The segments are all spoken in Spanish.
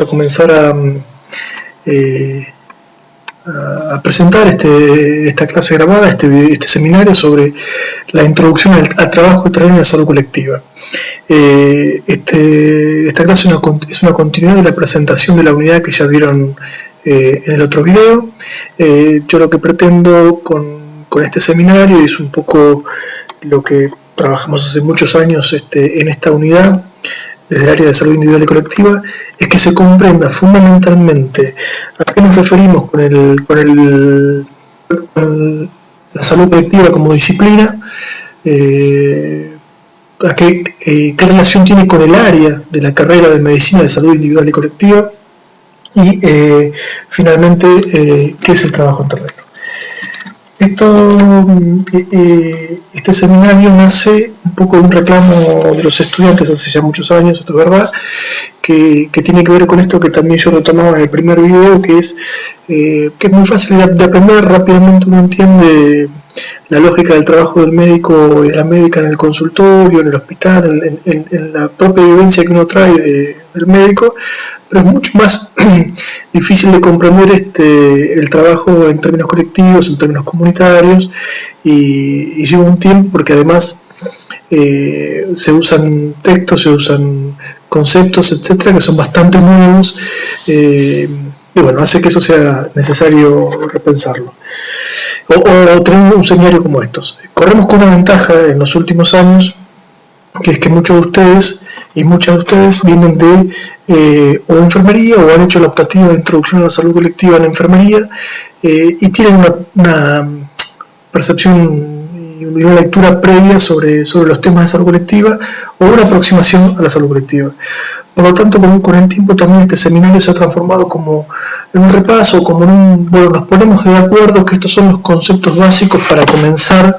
a comenzar a presentar esta clase grabada, este seminario sobre la introducción al trabajo de terreno en la salud colectiva. Esta clase es una continuidad de la presentación de la unidad que ya vieron en el otro video. Yo lo que pretendo con este seminario, y es un poco lo que trabajamos hace muchos años en esta unidad, desde el área de salud individual y colectiva, es que se comprenda fundamentalmente a qué nos referimos con la salud colectiva como disciplina, a qué relación tiene con el área de la carrera de medicina de salud individual y colectiva, y finalmente qué es el trabajo en terreno. Este seminario nace un poco de un reclamo de los estudiantes hace ya muchos años, esto es verdad, que tiene que ver con esto que también yo retomaba en el primer video, que es muy fácil de aprender. Rápidamente uno entiende la lógica del trabajo del médico y de la médica en el consultorio, en el hospital, en la propia vivencia que uno trae del médico, pero es mucho más difícil de comprender el trabajo en términos colectivos, en términos comunitarios, y lleva un tiempo porque además se usan textos, se usan conceptos, etcétera, que son bastante nuevos, y bueno, hace que eso sea necesario repensarlo. O tener un seminario como estos. Corremos con una ventaja en los últimos años, que es que muchos de ustedes y muchas de ustedes vienen de o enfermería o han hecho la optativa de introducción a la salud colectiva en enfermería, y tienen una percepción y una lectura previa sobre los temas de salud colectiva o una aproximación a la salud colectiva. Por lo tanto, con el tiempo también este seminario se ha transformado como en un repaso, como bueno, nos ponemos de acuerdo que estos son los conceptos básicos para comenzar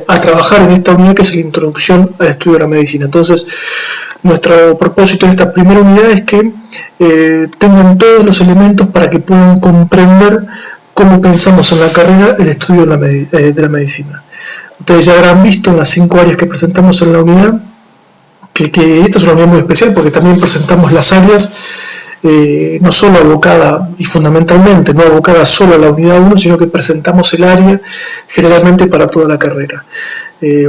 a trabajar en esta unidad que es la introducción al estudio de la medicina. Entonces, nuestro propósito en esta primera unidad es que tengan todos los elementos para que puedan comprender cómo pensamos en la carrera el estudio de la medicina. Ustedes ya habrán visto en las 5 áreas que presentamos en la unidad que esta es una unidad muy especial porque también presentamos las áreas no solo abocada y fundamentalmente no abocada solo a la unidad 1, sino que presentamos el área generalmente para toda la carrera.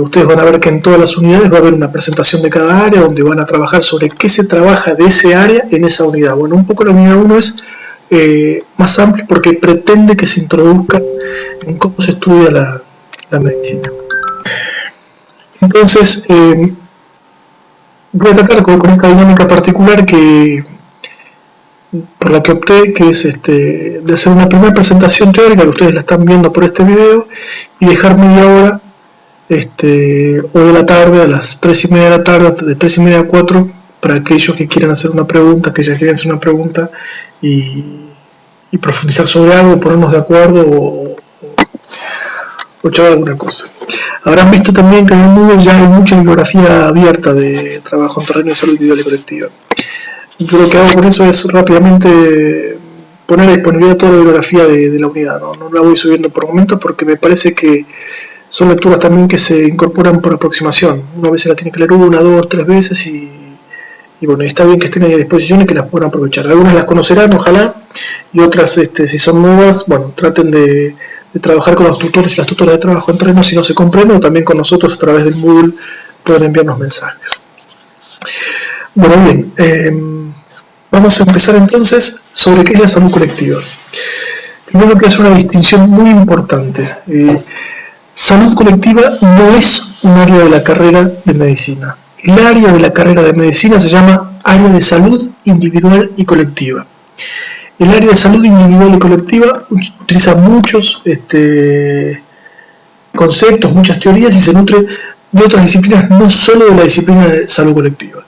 Ustedes van a ver que en todas las unidades va a haber una presentación de cada área donde van a trabajar sobre qué se trabaja de ese área en esa unidad. Bueno, un poco la unidad 1 es más amplia porque pretende que se introduzca en cómo se estudia la medicina. Entonces, voy a tratar con esta dinámica particular por la que opté, que es de hacer una primera presentación teórica, que ustedes la están viendo por este video, y dejar media hora o de la tarde, a las 3:30 de la tarde, de 3:30 a 4, para aquellos que quieran hacer una pregunta, y profundizar sobre algo, ponernos de acuerdo o charlar alguna cosa. Habrán visto también que en el Moodle ya hay mucha bibliografía abierta de trabajo en terreno de salud individual y colectiva. Yo lo que hago con eso es rápidamente poner a disponibilidad toda la bibliografía de la unidad. No la voy subiendo por momentos porque me parece que son lecturas también que se incorporan por aproximación. Una vez se la tiene que leer 1, 2, 3 veces y bueno, está bien que estén ahí a disposición y que las puedan aprovechar. Algunas las conocerán, ojalá, y otras, si son nuevas, bueno, traten de trabajar con los tutores y las tutoras de trabajo en terreno si no se comprenden, o también con nosotros a través del Moodle pueden enviarnos mensajes. Bueno, bien, vamos a empezar entonces sobre qué es la salud colectiva. Primero, que es una distinción muy importante. Salud colectiva no es un área de la carrera de medicina. El área de la carrera de medicina se llama área de salud individual y colectiva. El área de salud individual y colectiva utiliza muchos conceptos, muchas teorías y se nutre de otras disciplinas, no solo de la disciplina de salud colectiva.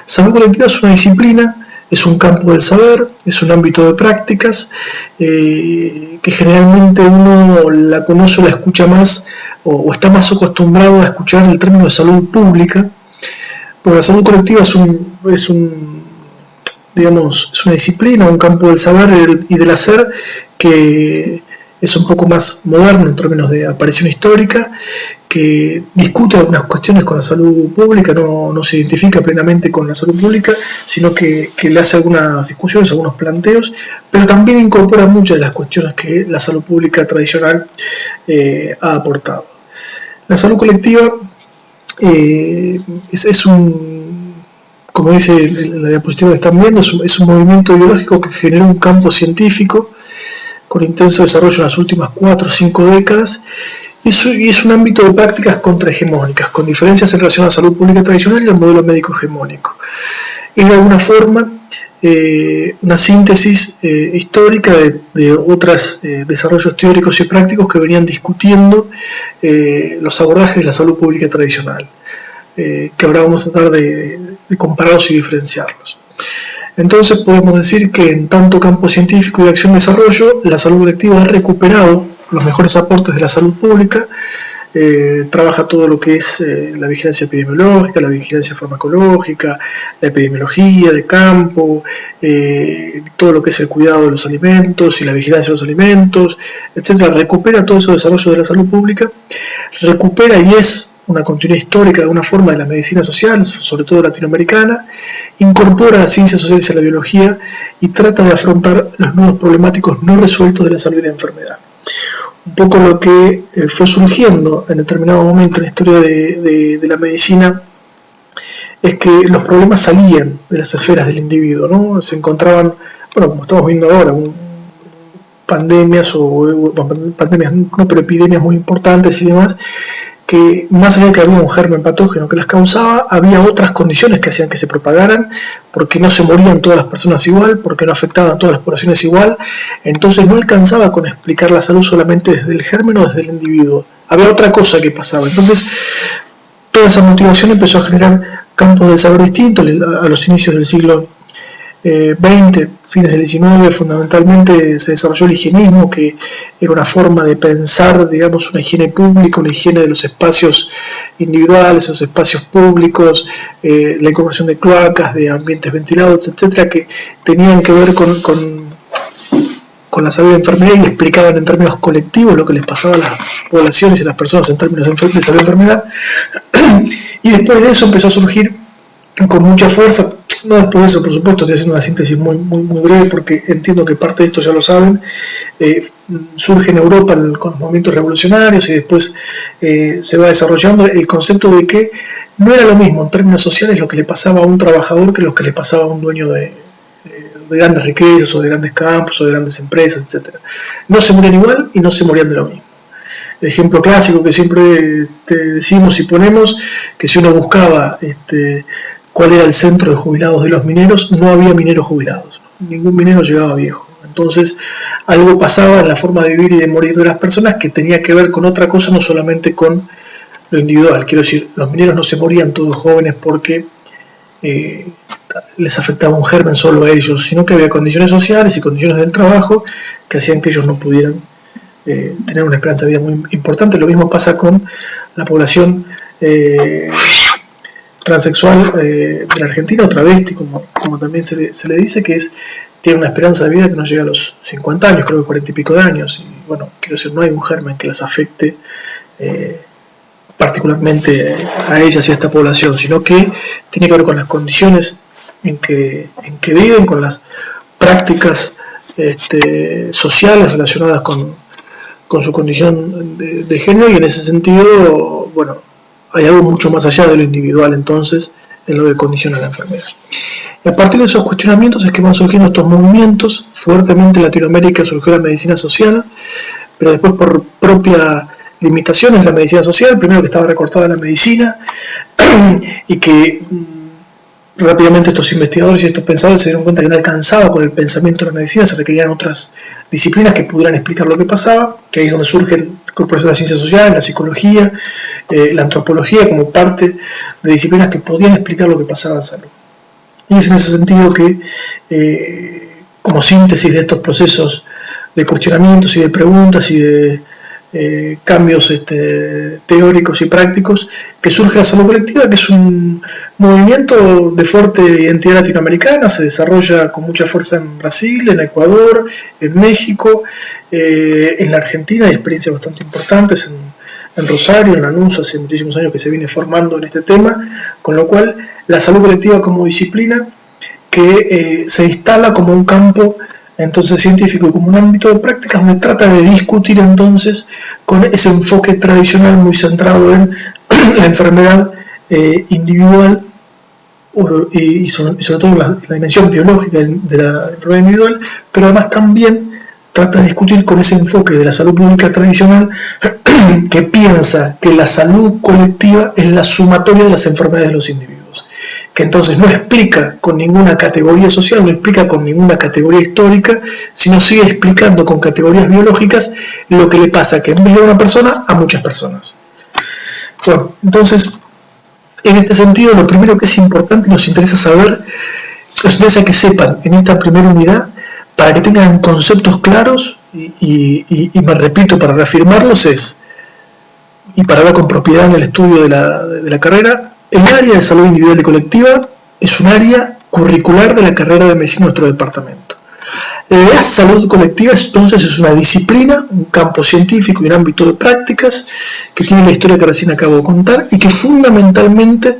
Salud colectiva es una disciplina, es un campo del saber, es un ámbito de prácticas que generalmente uno la conoce o la escucha más o está más acostumbrado a escuchar el término de salud pública, porque la salud colectiva es una disciplina, un campo del saber y del hacer que es un poco más moderno en términos de aparición histórica, que discute algunas cuestiones con la salud pública, no se identifica plenamente con la salud pública, sino que le hace algunas discusiones, algunos planteos, pero también incorpora muchas de las cuestiones que la salud pública tradicional ha aportado. La salud colectiva es un, como dice en la diapositiva que están viendo, es un movimiento ideológico que generó un campo científico con intenso desarrollo en las últimas 4 o 5 décadas, y es un ámbito de prácticas contrahegemónicas, con diferencias en relación a la salud pública tradicional y al modelo médico hegemónico. Es de alguna forma una síntesis histórica de otros desarrollos teóricos y prácticos que venían discutiendo los abordajes de la salud pública tradicional, que ahora vamos a tratar de compararlos y diferenciarlos. Entonces podemos decir que en tanto campo científico y de acción-desarrollo, la salud colectiva ha recuperado los mejores aportes de la salud pública, trabaja todo lo que es la vigilancia epidemiológica, la vigilancia farmacológica, la epidemiología de campo, todo lo que es el cuidado de los alimentos y la vigilancia de los alimentos, etc. Recupera todo ese desarrollo de la salud pública, recupera y es una continuidad histórica de alguna forma de la medicina social, sobre todo latinoamericana, incorpora las ciencias sociales y la biología y trata de afrontar los nudos problemáticos no resueltos de la salud y la enfermedad. Un poco lo que fue surgiendo en determinado momento en la historia de la medicina es que los problemas salían de las esferas del individuo, ¿no? Se encontraban, bueno, como estamos viendo ahora, pandemias no, pero epidemias muy importantes y demás, que más allá de que había un germen patógeno que las causaba, había otras condiciones que hacían que se propagaran, porque no se morían todas las personas igual, porque no afectaban a todas las poblaciones igual, entonces no alcanzaba con explicar la salud solamente desde el germen o desde el individuo, había otra cosa que pasaba. Entonces toda esa motivación empezó a generar campos de saber distintos a los inicios del siglo XX, fines del XIX, fundamentalmente se desarrolló el higienismo, que era una forma de pensar, digamos, una higiene pública, una higiene de los espacios individuales, los espacios públicos, la incorporación de cloacas, de ambientes ventilados, etcétera, que tenían que ver con la salud y la enfermedad y explicaban en términos colectivos lo que les pasaba a las poblaciones y a las personas en términos de salud y enfermedad. Y después de eso empezó a surgir con mucha fuerza. No después de eso, por supuesto, estoy haciendo una síntesis muy breve porque entiendo que parte de esto ya lo saben. Surge en Europa con los movimientos revolucionarios y después se va desarrollando el concepto de que no era lo mismo en términos sociales lo que le pasaba a un trabajador que lo que le pasaba a un dueño de grandes riquezas o de grandes campos o de grandes empresas, etc. No se morían igual y no se morían de lo mismo. El ejemplo clásico que siempre decimos y ponemos, que si uno buscaba cuál era el centro de jubilados de los mineros, no había mineros jubilados, ningún minero llegaba viejo. Entonces algo pasaba en la forma de vivir y de morir de las personas que tenía que ver con otra cosa, no solamente con lo individual. Quiero decir, los mineros no se morían todos jóvenes porque les afectaba un germen solo a ellos, sino que había condiciones sociales y condiciones del trabajo que hacían que ellos no pudieran tener una esperanza de vida muy importante. Lo mismo pasa con la población transexual de la Argentina, o travesti, como también se le dice, que tiene una esperanza de vida que no llega a los 50 años, creo que 40 y pico de años. Y bueno, quiero decir, no hay un germen que las afecte particularmente a ellas y a esta población, sino que tiene que ver con las condiciones en que viven, con las prácticas sociales relacionadas con su condición de género, y en ese sentido, bueno, hay algo mucho más allá de lo individual entonces en lo que condiciona la enfermedad. Y a partir de esos cuestionamientos es que van surgiendo estos movimientos. Fuertemente en Latinoamérica surgió la medicina social, pero después por propias limitaciones de la medicina social, primero que estaba recortada la medicina y que rápidamente estos investigadores y estos pensadores se dieron cuenta que no alcanzaba con el pensamiento de la medicina, se requerían otras disciplinas que pudieran explicar lo que pasaba, que ahí es donde surge la incorporación de las ciencias sociales, la psicología, la antropología como parte de disciplinas que podían explicar lo que pasaba en salud. Y es en ese sentido que, como síntesis de estos procesos de cuestionamientos y de preguntas y de cambios teóricos y prácticos, que surge la salud colectiva, que es un movimiento de fuerte identidad latinoamericana. Se desarrolla con mucha fuerza en Brasil, en Ecuador, en México, en la Argentina hay experiencias bastante importantes, en en Rosario, en Lanús, hace muchísimos años que se viene formando en este tema, con lo cual la salud colectiva como disciplina que se instala como un campo entonces científico y como un ámbito de prácticas donde trata de discutir entonces con ese enfoque tradicional muy centrado en la enfermedad individual y sobre todo la dimensión biológica de la enfermedad individual, pero además también trata de discutir con ese enfoque de la salud pública tradicional que piensa que la salud colectiva es la sumatoria de las enfermedades de los individuos, que entonces no explica con ninguna categoría social, no explica con ninguna categoría histórica, sino sigue explicando con categorías biológicas lo que le pasa que en vez de una persona, a muchas personas. Bueno, entonces, en este sentido, lo primero que es importante y nos interesa saber, nos interesa que sepan en esta primera unidad, para que tengan conceptos claros y me repito, para reafirmarlos y para hablar con propiedad en el estudio de la carrera, el área de salud individual y colectiva es un área curricular de la carrera de medicina de nuestro departamento. La salud colectiva entonces es una disciplina, un campo científico y un ámbito de prácticas que tiene la historia que recién acabo de contar y que fundamentalmente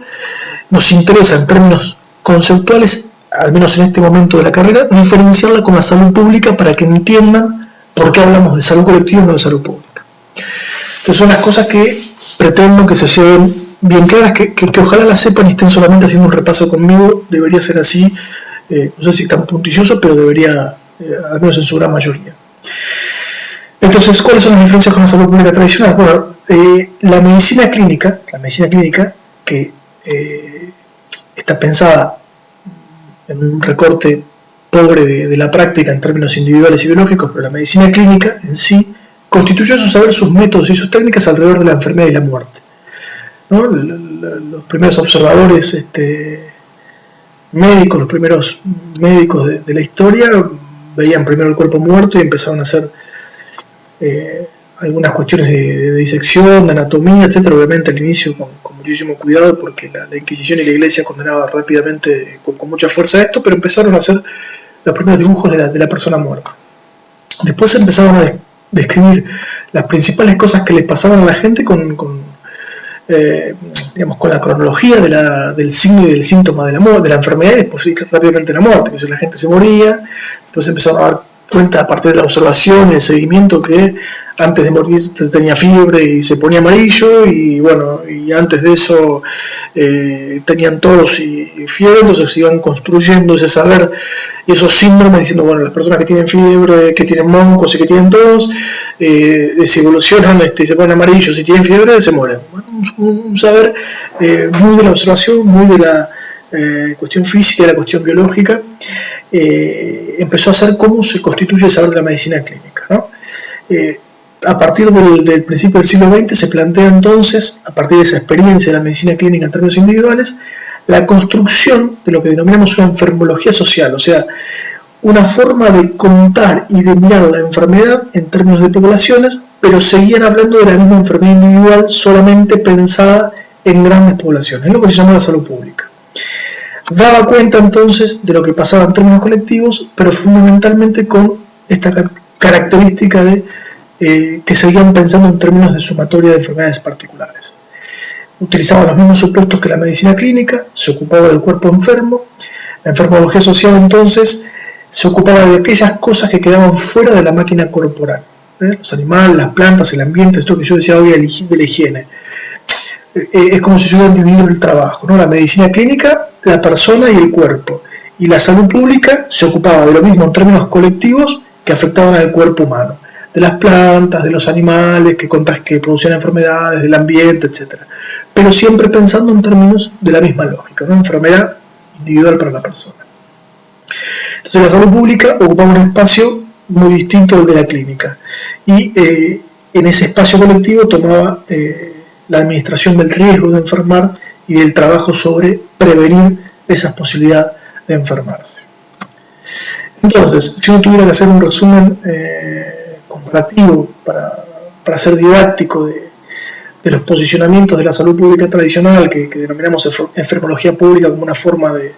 nos interesa en términos conceptuales, al menos en este momento de la carrera, diferenciarla con la salud pública para que entiendan por qué hablamos de salud colectiva y no de salud pública. Entonces son las cosas que pretendo que se lleven bien claras, que ojalá las sepan y estén solamente haciendo un repaso conmigo. Debería ser así, no sé si tan puntilloso, pero debería, al menos en su gran mayoría. Entonces, ¿cuáles son las diferencias con la salud pública tradicional? Bueno, la medicina clínica que está pensada en un recorte pobre de la práctica en términos individuales y biológicos, pero la medicina clínica en sí constituyó su saber, sus métodos y sus técnicas alrededor de la enfermedad y la muerte, ¿no? Los primeros observadores médicos, los primeros médicos de la historia veían primero el cuerpo muerto y empezaron a hacer algunas cuestiones de disección, de anatomía, etc. Obviamente al inicio con muchísimo cuidado porque la Inquisición y la Iglesia condenaba rápidamente con mucha fuerza esto, pero empezaron a hacer los primeros dibujos de la persona muerta. Después empezaron a describir las principales cosas que le pasaban a la gente con la cronología del signo y del síntoma de la enfermedad, y después rápidamente la muerte, que la gente se moría. Después empezaron a dar cuenta a partir de la observación y el seguimiento que antes de morir se tenía fiebre y se ponía amarillo, y bueno, y antes de eso tenían tos y fiebre, entonces se iban construyendo ese saber y esos síndromes diciendo, bueno, las personas que tienen fiebre, que tienen moncos y que tienen tos, si evolucionan, se ponen amarillos, si tienen fiebre, se mueren. Bueno, un saber muy de la observación, muy de la cuestión física y de la cuestión biológica. Empezó a ser cómo se constituye el saber de la medicina clínica, ¿no? A partir del principio del siglo XX se plantea entonces, a partir de esa experiencia de la medicina clínica en términos individuales, la construcción de lo que denominamos una enfermología social, o sea, una forma de contar y de mirar la enfermedad en términos de poblaciones, pero seguían hablando de la misma enfermedad individual solamente pensada en grandes poblaciones, es lo que se llama la salud pública. Daba cuenta entonces de lo que pasaba en términos colectivos, pero fundamentalmente con esta característica de que seguían pensando en términos de sumatoria de enfermedades particulares. Utilizaban los mismos supuestos que la medicina clínica, se ocupaba del cuerpo enfermo. La enfermología social entonces se ocupaba de aquellas cosas que quedaban fuera de la máquina corporal, los animales, las plantas, el ambiente, esto que yo decía hoy de la higiene. Es como si se hubiera dividido el trabajo, ¿no? La medicina clínica, la persona y el cuerpo, y la salud pública se ocupaba de lo mismo en términos colectivos que afectaban al cuerpo humano, de las plantas, de los animales que producían enfermedades, del ambiente, etc. Pero siempre pensando en términos de la misma lógica, ¿no? Enfermedad individual para la persona. Entonces la salud pública ocupaba un espacio muy distinto del de la clínica, y en ese espacio colectivo tomaba la administración del riesgo de enfermar y del trabajo sobre prevenir esa posibilidad de enfermarse. Entonces, si uno tuviera que hacer un resumen comparativo para ser didáctico de los posicionamientos de la salud pública tradicional, que denominamos enfermología pública como una forma de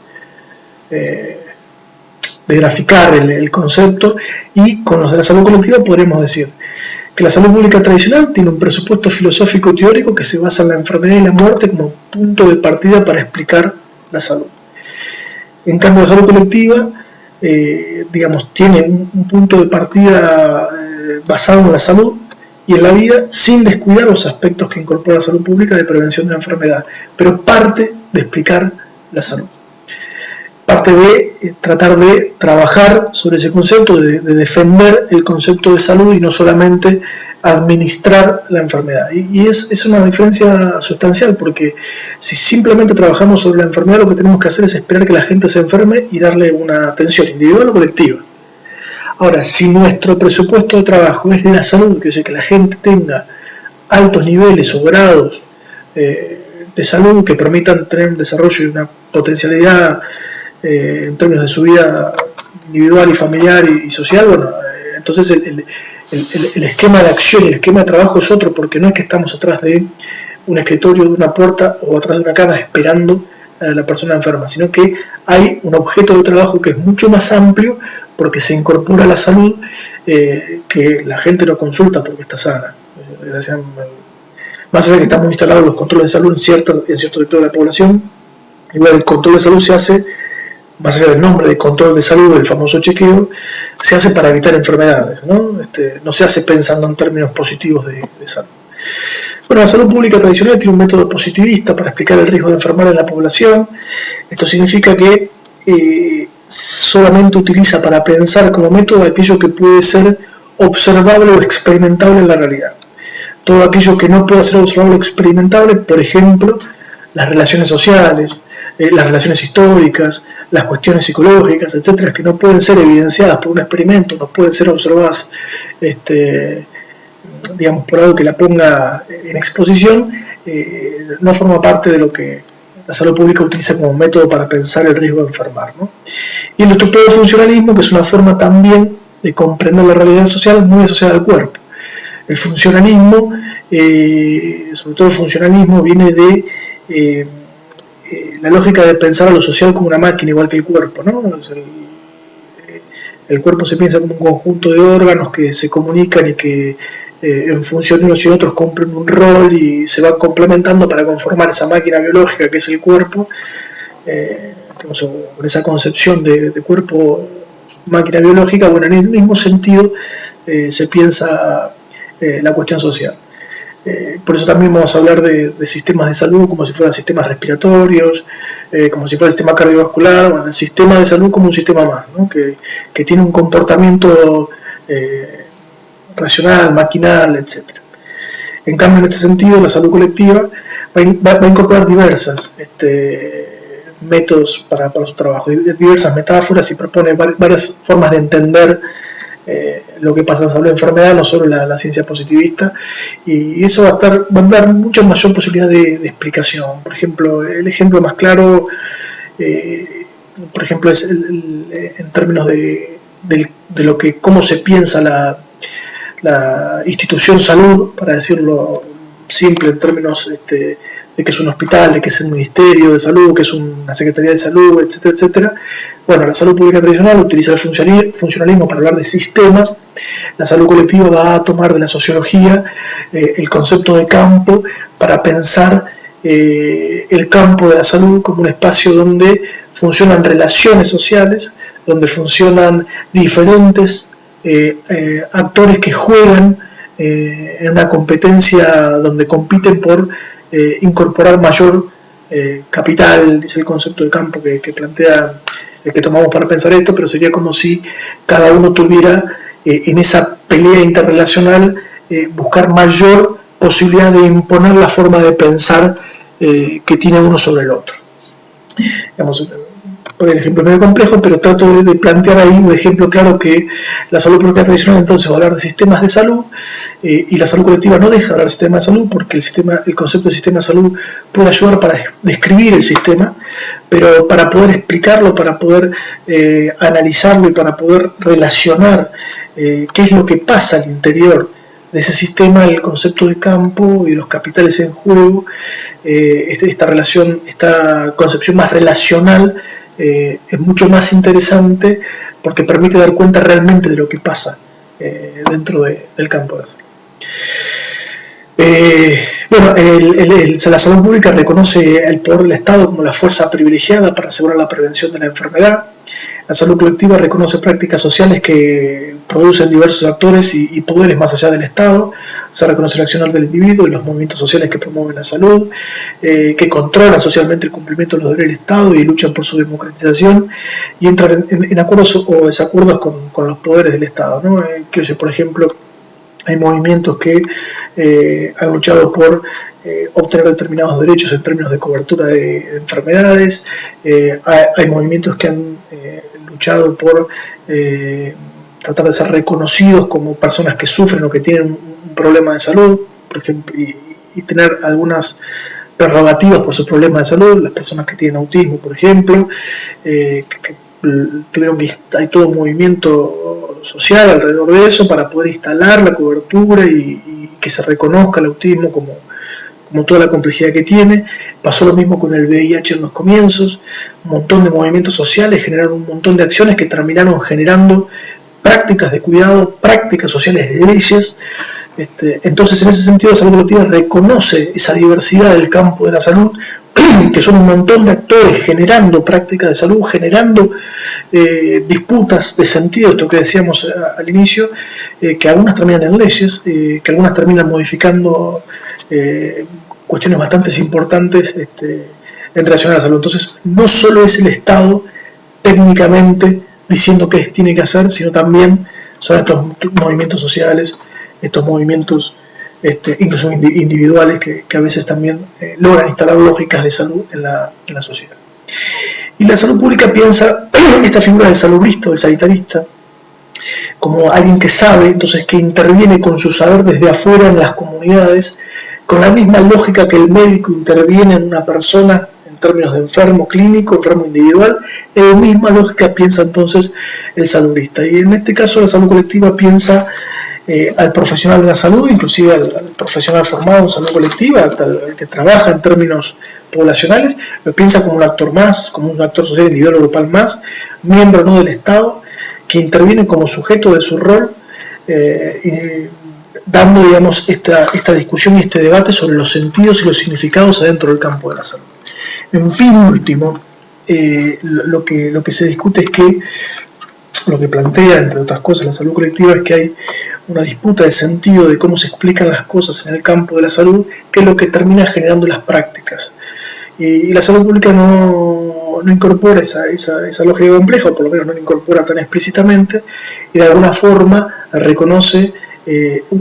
graficar el concepto, y con los de la salud colectiva podríamos decir que la salud pública tradicional tiene un presupuesto filosófico teórico que se basa en la enfermedad y la muerte como punto de partida para explicar la salud. En cambio, la salud colectiva, tiene un punto de partida basado en la salud y en la vida, sin descuidar los aspectos que incorpora la salud pública de prevención de la enfermedad, pero parte de explicar la salud. Parte de tratar de trabajar sobre ese concepto, de defender el concepto de salud y no solamente administrar la enfermedad. Y es una diferencia sustancial, porque si simplemente trabajamos sobre la enfermedad, lo que tenemos que hacer es esperar que la gente se enferme y darle una atención individual o colectiva. Ahora, si nuestro presupuesto de trabajo es la salud, que es que la gente tenga altos niveles o grados de salud que permitan tener un desarrollo y una potencialidad en términos de su vida individual y familiar y social, entonces el esquema de acción y el esquema de trabajo es otro, porque no es que estamos atrás de un escritorio, de una puerta o atrás de una cama esperando a la persona enferma, sino que hay un objeto de trabajo que es mucho más amplio, porque se incorpora la salud, que la gente no consulta porque está sana. Más allá de que están muy instalados los controles de salud en cierto sector de la población, igual el control de salud se hace, más allá del nombre de control de salud, el famoso chequeo, se hace para evitar enfermedades, no se hace pensando en términos positivos de salud. Bueno, la salud pública tradicional tiene un método positivista para explicar el riesgo de enfermar en la población. Esto significa que solamente utiliza para pensar como método aquello que puede ser observable o experimentable en la realidad. Todo aquello que no pueda ser observable o experimentable, por ejemplo, las relaciones sociales, las relaciones históricas, las cuestiones psicológicas, etcétera, que no pueden ser evidenciadas por un experimento, no pueden ser observadas por algo que la ponga en exposición, no forma parte de lo que la salud pública utiliza como método para pensar el riesgo de enfermar, Y el estructurado funcionalismo, que es una forma también de comprender la realidad social muy asociada al cuerpo. El funcionalismo, sobre todo el funcionalismo, viene de la lógica de pensar a lo social como una máquina, igual que el cuerpo, El cuerpo se piensa como un conjunto de órganos que se comunican y que en función de unos y otros cumplen un rol y se van complementando para conformar esa máquina biológica que es el cuerpo, con esa concepción de cuerpo, máquina biológica. En el mismo sentido se piensa la cuestión social. Por eso también vamos a hablar de sistemas de salud como si fueran sistemas respiratorios, como si fuera el sistema cardiovascular, el sistema de salud como un sistema más, que tiene un comportamiento racional, maquinal, etc. En cambio, en este sentido, la salud colectiva va a incorporar diversos métodos para su trabajo, diversas metáforas, y propone varias formas de entender lo que pasa en salud y enfermedad, no solo la ciencia positivista, y eso va a dar mucha mayor posibilidad de explicación. Por ejemplo, el ejemplo más claro, es en términos de cómo se piensa la institución salud, para decirlo simple, en términos de que es un hospital, de que es un ministerio de salud, que es una secretaría de salud, etcétera, etcétera. La salud pública tradicional utiliza el funcionalismo para hablar de sistemas. La salud colectiva va a tomar de la sociología el concepto de campo para pensar el campo de la salud como un espacio donde funcionan relaciones sociales, donde funcionan diferentes actores que juegan en una competencia donde compiten por incorporar mayor capital, dice el concepto de campo que plantea, que tomamos para pensar esto, pero sería como si cada uno tuviera en esa pelea interrelacional buscar mayor posibilidad de imponer la forma de pensar que tiene uno sobre el otro. Por el ejemplo medio complejo, pero trato de plantear ahí un ejemplo claro, que la salud pública tradicional entonces va a hablar de sistemas de salud, y la salud colectiva no deja de hablar de sistema de salud, porque el concepto de sistema de salud puede ayudar para describir el sistema, pero para poder explicarlo, para poder analizarlo y para poder relacionar qué es lo que pasa al interior de ese sistema, el concepto de campo y los capitales en juego, esta concepción más relacional, es mucho más interesante porque permite dar cuenta realmente de lo que pasa dentro del campo de salud. Bueno, la salud pública reconoce el poder del Estado como la fuerza privilegiada para asegurar la prevención de la enfermedad. La salud colectiva reconoce prácticas sociales que producen diversos actores y poderes más allá del Estado. Se reconoce el accionar del individuo y los movimientos sociales que promueven la salud, que controlan socialmente el cumplimiento de los deberes del Estado y luchan por su democratización y entran en acuerdos o desacuerdos con los poderes del Estado, ¿no? Quiero decir, por ejemplo, hay movimientos que han luchado por obtener determinados derechos en términos de cobertura de enfermedades, hay movimientos que han luchado por tratar de ser reconocidos como personas que sufren o que tienen un problema de salud, por ejemplo, y tener algunas prerrogativas por su problema de salud, las personas que tienen autismo, por ejemplo, tuvieron que hay todo un movimiento social alrededor de eso para poder instalar la cobertura y que se reconozca el autismo como toda la complejidad que tiene. Pasó lo mismo con el VIH en los comienzos, un montón de movimientos sociales generaron un montón de acciones que terminaron generando prácticas de cuidado, prácticas sociales, leyes. Entonces, en ese sentido, la salud colectiva reconoce esa diversidad del campo de la salud, que son un montón de actores generando prácticas de salud, generando disputas de sentido, esto que decíamos al inicio, que algunas terminan en leyes, que algunas terminan modificando cuestiones bastante importantes en relación a la salud. Entonces, no solo es el Estado técnicamente diciendo qué tiene que hacer, sino también son estos movimientos sociales, estos movimientos incluso individuales que a veces también logran instalar lógicas de salud en la sociedad. Y la salud pública piensa esta figura del salubrista o del sanitarista como alguien que sabe, entonces que interviene con su saber desde afuera en las comunidades, con la misma lógica que el médico interviene en una persona en términos de enfermo clínico, enfermo individual, en la misma lógica piensa entonces el salubrista. Y en este caso la salud colectiva piensa al profesional de la salud, inclusive al profesional formado en salud colectiva, al que trabaja en términos poblacionales, lo piensa como un actor más, como un actor social individual o grupal más, miembro no del Estado, que interviene como sujeto de su rol, dando, digamos, esta discusión y este debate sobre los sentidos y los significados adentro del campo de la salud. En fin, último, lo que se discute es que, lo que plantea, entre otras cosas, la salud colectiva es que hay una disputa de sentido de cómo se explican las cosas en el campo de la salud, que es lo que termina generando las prácticas. Y la salud pública no incorpora esa lógica compleja, o por lo menos no la incorpora tan explícitamente, y de alguna forma reconoce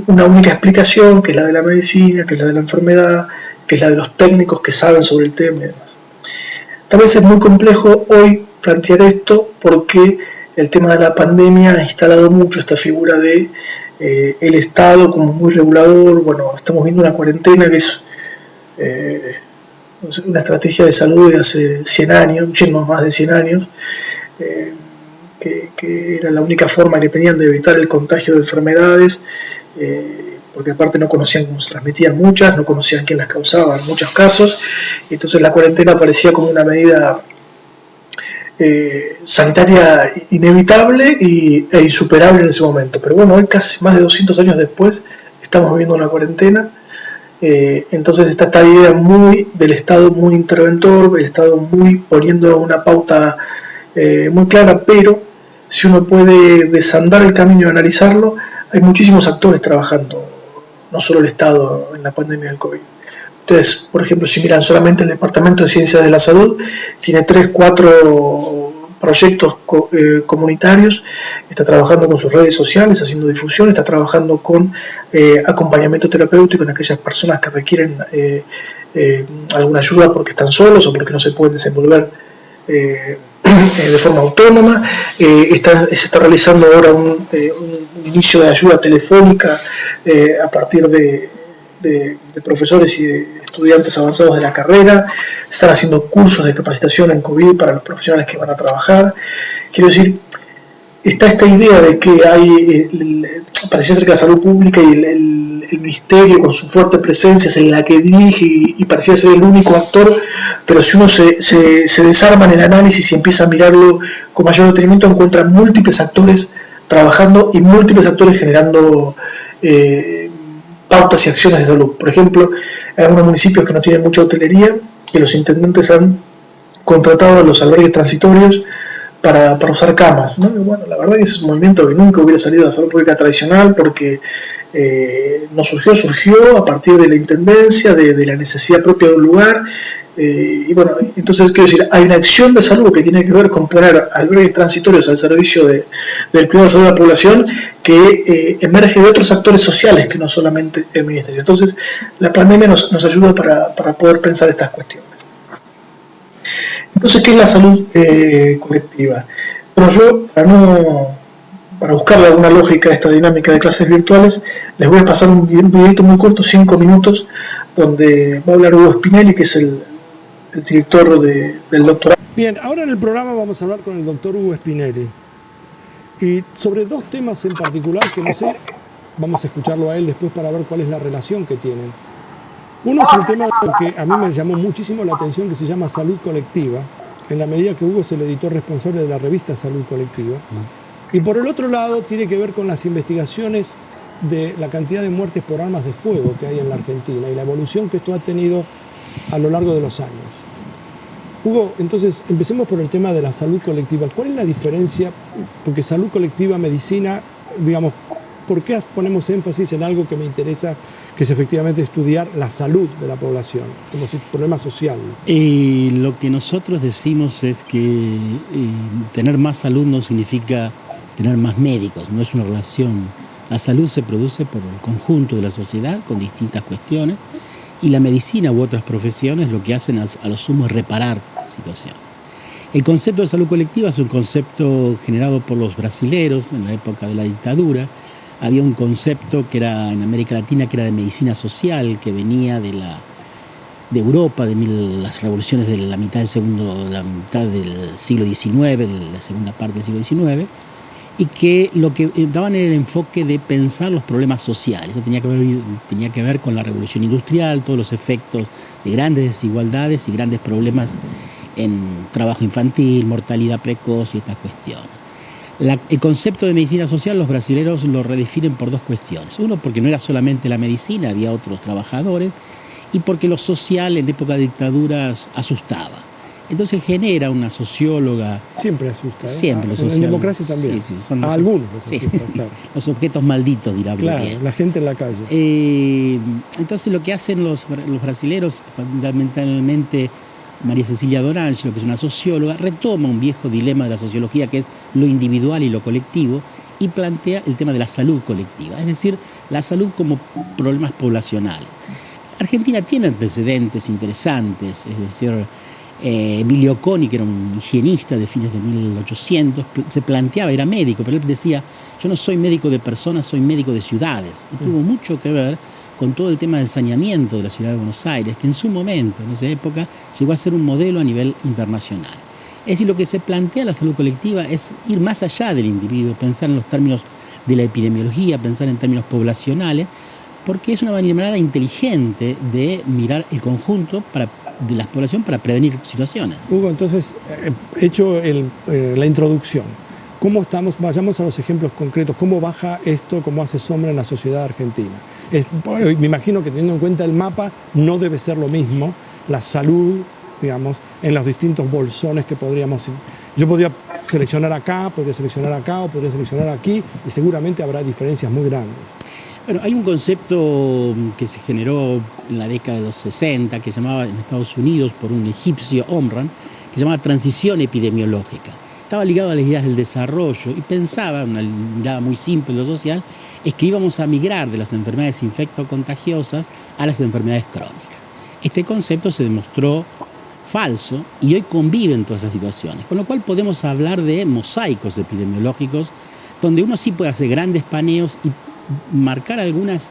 una única explicación, que es la de la medicina, que es la de la enfermedad, que es la de los técnicos que saben sobre el tema y demás. Tal vez es muy complejo hoy plantear esto porque el tema de la pandemia ha instalado mucho esta figura de el Estado como muy regulador. Bueno, estamos viendo una cuarentena que es una estrategia de salud de hace 100 años, muchísimo más de 100 años, que era la única forma que tenían de evitar el contagio de enfermedades, porque aparte no conocían cómo se transmitían muchas, no conocían quién las causaba en muchos casos, y entonces la cuarentena parecía como una medida sanitaria inevitable e insuperable en ese momento. Pero bueno, hoy casi más de 200 años después estamos viviendo una cuarentena. Entonces está esta idea muy del Estado muy interventor, el Estado muy poniendo una pauta muy clara, pero si uno puede desandar el camino y analizarlo, hay muchísimos actores trabajando, no solo el Estado en la pandemia del COVID. Ustedes, por ejemplo, si miran solamente el Departamento de Ciencias de la Salud, tiene 3-4 proyectos comunitarios, está trabajando con sus redes sociales, haciendo difusión, está trabajando con acompañamiento terapéutico en aquellas personas que requieren alguna ayuda porque están solos o porque no se pueden desenvolver de forma autónoma. Se está realizando ahora un inicio de ayuda telefónica a partir de profesores y de estudiantes avanzados de la carrera. Están haciendo cursos de capacitación en COVID para los profesionales que van a trabajar. Quiero decir, está esta idea de que parecía ser que la salud pública y el ministerio con su fuerte presencia es en la que dirige y parecía ser el único actor, pero si uno se desarma en el análisis y empieza a mirarlo con mayor detenimiento, encuentra múltiples actores trabajando y múltiples actores generando pautas y acciones de salud. Por ejemplo, hay algunos municipios que no tienen mucha hotelería y los intendentes han contratado a los albergues transitorios para usar camas, ¿no? Y bueno, la verdad que es un movimiento que nunca hubiera salido de la salud pública tradicional porque no surgió a partir de la intendencia, de la necesidad propia de un lugar. Y bueno, entonces quiero decir, hay una acción de salud que tiene que ver con poner albergues transitorios al servicio del cuidado de salud de la población que emerge de otros actores sociales que no solamente el ministerio. Entonces, la pandemia nos ayuda para poder pensar estas cuestiones. Entonces, ¿qué es la salud colectiva? Bueno, yo, para buscarle alguna lógica a esta dinámica de clases virtuales, les voy a pasar un videito muy corto, 5 minutos, donde va a hablar Hugo Spinelli, que es el director del doctorado. Bien, ahora en el programa vamos a hablar con el doctor Hugo Spinelli. Y sobre dos temas en particular que no sé, vamos a escucharlo a él después para ver cuál es la relación que tienen. Uno es el tema que a mí me llamó muchísimo la atención, que se llama salud colectiva, en la medida que Hugo es el editor responsable de la revista Salud Colectiva. Y por el otro lado tiene que ver con las investigaciones de la cantidad de muertes por armas de fuego que hay en la Argentina y la evolución que esto ha tenido a lo largo de los años. Hugo, entonces empecemos por el tema de la salud colectiva. ¿Cuál es la diferencia? Porque salud colectiva, medicina, digamos, ¿por qué ponemos énfasis en algo que me interesa, que es efectivamente estudiar la salud de la población, como si problema social? Lo que nosotros decimos es que tener más salud no significa tener más médicos, no es una relación. La salud se produce por el conjunto de la sociedad con distintas cuestiones y la medicina u otras profesiones lo que hacen a lo sumo es reparar situaciones. El concepto de salud colectiva es un concepto generado por los brasileros en la época de la dictadura. Había un concepto que era en América Latina que era de medicina social, que venía de Europa, de las revoluciones de la mitad del siglo XIX, de la segunda parte del siglo XIX, y que lo que daban era el enfoque de pensar los problemas sociales. Eso tenía que ver con la revolución industrial, todos los efectos de grandes desigualdades y grandes problemas en trabajo infantil, mortalidad precoz y estas cuestiones. El concepto de medicina social los brasileños lo redefinen por dos cuestiones. Uno, porque no era solamente la medicina, había otros trabajadores, y porque lo social en época de dictaduras asustaba. Entonces genera una socióloga... Siempre asusta, ¿eh? Siempre lo social. En democracia también. Sí, son a algunos los asusta, sí. Claro. Los objetos malditos, dirá. Claro, bien. la gente en la calle. Entonces lo que hacen los brasileros, fundamentalmente María Cecilia Dorangelo, que es una socióloga, retoma un viejo dilema de la sociología que es lo individual y lo colectivo y plantea el tema de la salud colectiva, es decir, la salud como problemas poblacionales. Argentina tiene antecedentes interesantes, es decir, Emilio Coni, que era un higienista de fines de 1800, se planteaba, era médico, pero él decía, yo no soy médico de personas, soy médico de ciudades. Y tuvo mucho que ver con todo el tema del saneamiento de la ciudad de Buenos Aires, que en su momento, en esa época, llegó a ser un modelo a nivel internacional. Es decir, lo que se plantea la salud colectiva es ir más allá del individuo, pensar en los términos de la epidemiología, pensar en términos poblacionales, porque es una manera inteligente de mirar el conjunto de la población para prevenir situaciones. Hugo, entonces, hecho la introducción, ¿cómo estamos? Vayamos a los ejemplos concretos. ¿Cómo baja esto, cómo hace sombra en la sociedad argentina? Me imagino que teniendo en cuenta el mapa, no debe ser lo mismo la salud, digamos, en los distintos bolsones que podríamos... Yo podría seleccionar acá, podría seleccionar acá o podría seleccionar aquí y seguramente habrá diferencias muy grandes. Bueno, hay un concepto que se generó en la década de los 60, que se llamaba en Estados Unidos por un egipcio, Omran, que se llamaba transición epidemiológica. Estaba ligado a las ideas del desarrollo y pensaba, una mirada muy simple de lo social, es que íbamos a migrar de las enfermedades infectocontagiosas a las enfermedades crónicas. Este concepto se demostró falso y hoy conviven todas esas situaciones, con lo cual podemos hablar de mosaicos epidemiológicos donde uno sí puede hacer grandes paneos y marcar algunos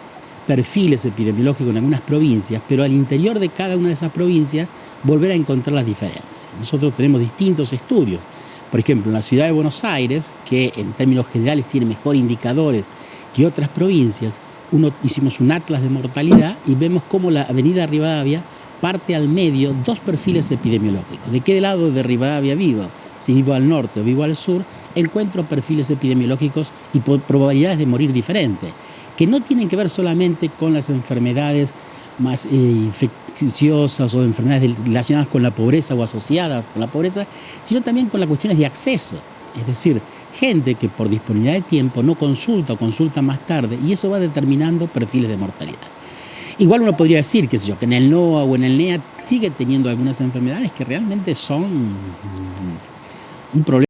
perfiles epidemiológicos en algunas provincias, pero al interior de cada una de esas provincias volver a encontrar las diferencias. Nosotros tenemos distintos estudios. Por ejemplo, en la ciudad de Buenos Aires, que en términos generales tiene mejor indicadores que otras provincias, hicimos un atlas de mortalidad y vemos cómo la avenida Rivadavia parte al medio dos perfiles epidemiológicos. ¿De qué lado de Rivadavia vivo? Si vivo al norte o vivo al sur, encuentro perfiles epidemiológicos y probabilidades de morir diferentes. que no tienen que ver solamente con las enfermedades más infecciosas o enfermedades relacionadas con la pobreza o asociadas con la pobreza, sino también con las cuestiones de acceso. Es decir, gente que por disponibilidad de tiempo no consulta o consulta más tarde, y eso va determinando perfiles de mortalidad. Igual uno podría decir, qué sé yo, que en el NOA o en el NEA sigue teniendo algunas enfermedades que realmente son un problema.